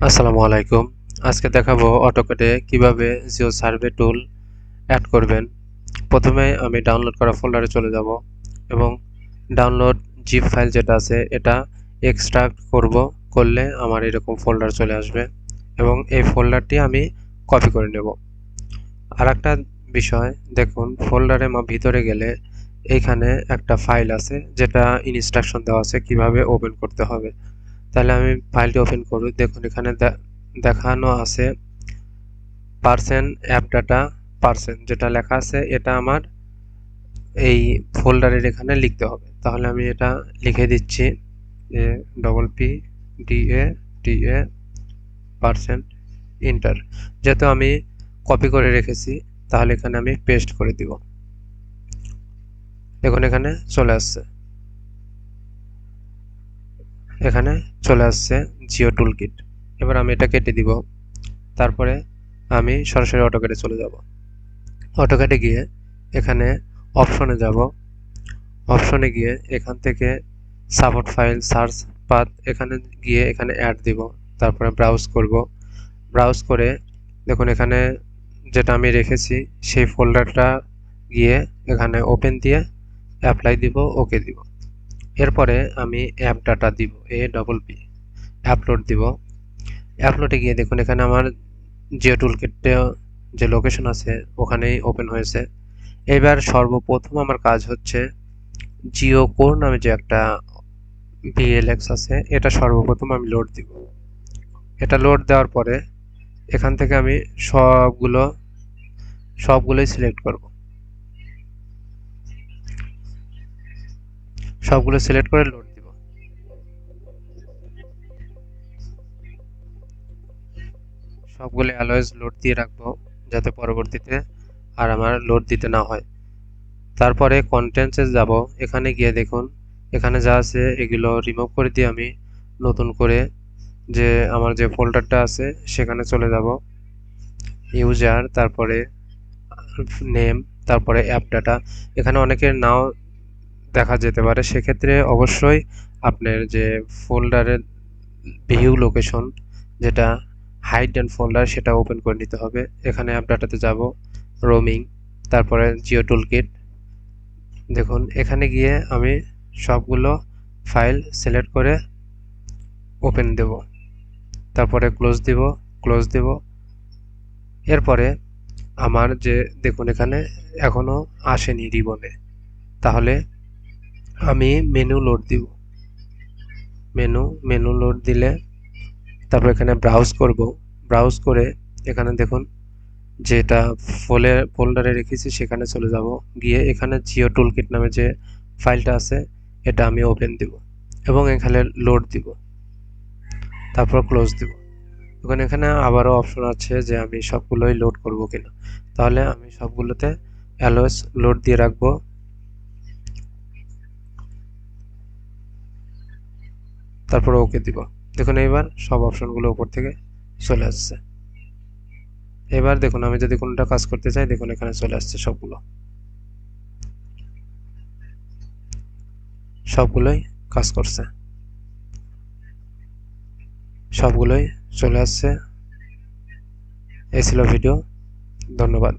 আসসালামু আলাইকুম। আজকে দেখাবো অটোক্যাডে কিভাবে জিও সার্ভে টুল অ্যাড করবেন। প্রথমে আমি ডাউনলোড করা ফোল্ডারে চলে যাব এবং ডাউনলোড জিপ ফাইল যেটা আছে এটা এক্সট্রাক্ট করলে আমার এরকম ফোল্ডার চলে আসবে এবং এই ফোল্ডারটি আমি কপি করে নেব। আরেকটা বিষয় দেখুন, ফোল্ডারে ভিতরে গেলে এইখানে একটা ফাইল আছে যেটা ইনস্ট্রাকশন দেওয়া আছে কিভাবে ওপেন করতে হবে। তাহলে আমি ফাইলটি ওপেন করি। দেখুন এখানে দেখানো আছে পার্সেন্ট অ্যাপ ডাটা পার্সেন্ট, যেটা লেখা আছে এটা আমার এই ফোল্ডারের এখানে লিখতে হবে। তাহলে আমি এটা লিখে দিচ্ছি APP DA পার্সেন্ট ইন্টার। যেহেতু আমি কপি করে রেখেছি তাহলে এখানে আমি পেস্ট করে দিব। দেখুন এখানে চলে আসছে, এখানে চলে আসছে জিও টুল কিট। এবার আমি এটা কেটে দিব। তারপরে আমি সরাসরি অটোক্যাডে চলে যাব। অটোক্যাডে গিয়ে এখানে অপশনে যাব। অপশনে গিয়ে এখান থেকে সাপোর্ট ফাইল সার্চ পাথ এখানে গিয়ে এখানে অ্যাড দিব। তারপরে ব্রাউজ করব। ব্রাউজ করে দেখুন এখানে যেটা আমি রেখেছি সেই ফোল্ডারটা গিয়ে এখানে ওপেন দিয়ে অ্যাপ্লাই দিব, ওকে দিব। এরপরে আমি অ্যাপ ডাটা দিব, APP আপলোড দিব। আপলোডে গিয়ে দেখুন এখানে আমার জিও টুলকিটে যে লোকেশন আছে ওখানেই ওপেন হয়েছে। এবার সর্বপ্রথম আমার কাজ হচ্ছে জিও কোর নামে যে একটা VLX আছে এটা সর্বপ্রথম আমি লোড দিব। এটা লোড দেওয়ার পরে এখান থেকে আমি সবগুলোই সিলেক্ট করব। সবগুলো সিলেক্ট করে লোড দিব। সবগুলো অলওয়েজ লোড দিয়ে রাখবো যাতে পরবর্তীতে আর আমার লোড দিতে না হয়। তারপরে কন্টেন্টসে যাব। এখানে গিয়ে দেখুন এখানে যা আছে এগুলো রিমুভ করে দিয়ে আমি নতুন করে যে আমার যে ফোল্ডারটা আছে সেখানে চলে যাব। ইউজার, তারপরে নেম, তারপরে অ্যাপ ডাটা। এখানে অনেকের নাও দেখা যেতে পারে, সেক্ষেত্রে অবশ্যই আপনার যে ফোল্ডারের ভিউ লোকেশন যেটা হাইড অ্যান্ড ফোল্ডার সেটা ওপেন করে নিতে হবে। এখানে অ্যাপ ডাটাতে যাব, রোমিং, তারপরে জিও টুলকিট। দেখুন এখানে গিয়ে আমি সবগুলো ফাইল সিলেক্ট করে ওপেন দেব, তারপরে ক্লোজ দেব। এরপরে আমার যে দেখুন এখানে এখনো আসেনি রিবনে, তাহলে আমি মেনু লোড দিব। মেনু লোড দিলে তারপর এখানে ব্রাউজ করব। ব্রাউজ করে এখানে দেখুন যেটা ফোল্ডারে রেখেছি সেখানে চলে যাব। গিয়ে এখানে জিও টুলকিট নামে যে ফাইলটা আছে এটা আমি ওপেন দিব এবং এখানে লোড দিব, তারপর ক্লোজ দিব। এখন এখানে আবারও অপশন আছে যে আমি সবগুলোই লোড করব কিনা। তাহলে আমি সবগুলোতে অলওয়েজ লোড দিয়ে রাখবো। তারপর ওকে দিব। দেখুন এবার সব অপশনগুলো উপর থেকে চলে আসছে। এবার দেখুন আমি যদি কোনটা কাজ করতে চাই দেখুন এখানে চলে আসছে সবগুলোই কাজ করছে, সবগুলোই চলে আসছে। এই ছিল ভিডিও। ধন্যবাদ।